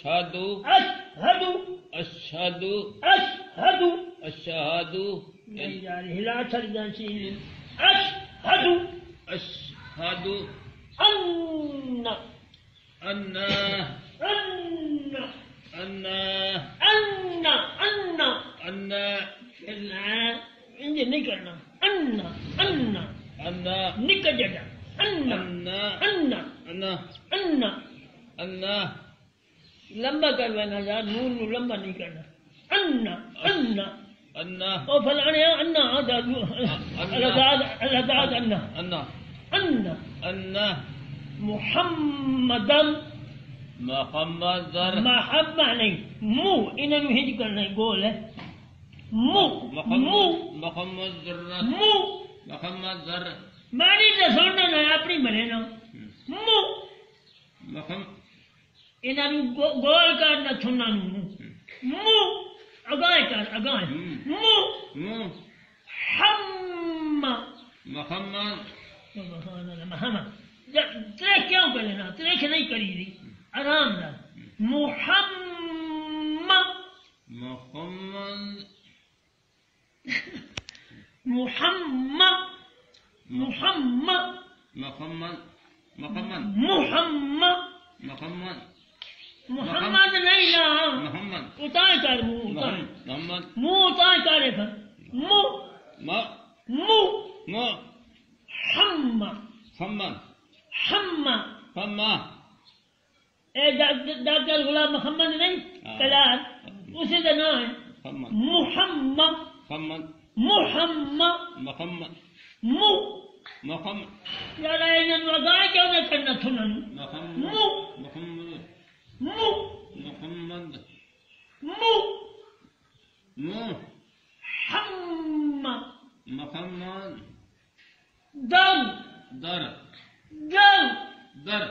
اشہد اشہد اشہد اشہد نہیں جا رہی ہلا چل جانسی اشہد اشہد ان ان ان ان ان ان ان انجے نہیں کرنا ان ان ان نکل جڑا ان ان ان ان ان ان لمبا کروانا یار نون نو لمبا نہیں کرنا ان ان ان او فلانے ان الاداد ان ان ان ان محمدن محمد محبہ نہیں مو انہوں نے ہج کرنا ہے گول ہے مو مو محمد ذرہ مو محمد ذرہ ماری سے سننا نہ اپنی بنے نا مو محمد انہوں نے گول کرنا سننا مو اگائے کر اگائے مو مو ہم محمد سبحان اللہ محمد ترے کیوں کر لینا ترے کے نہیں کری دی آرام دا محمد محمد محمد محمد محمد محمد محمد محمد محمد نہیں نا محمد اتائے کر منہ اتائے محمد منہ اتائے کرے پھر منہ ما منہ ما ہم محمد ہم فما اے ڈاکٹر غلام محمد نہیں کلار اسی کا نام ہے محمد محمد محمد محمد مو محمد یار انہوں نے لگائے کیوں نہ کرنا تھنن مو محمد مو محمد مو مو ہم محمد در در در در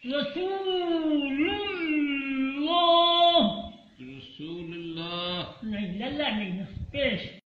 رسول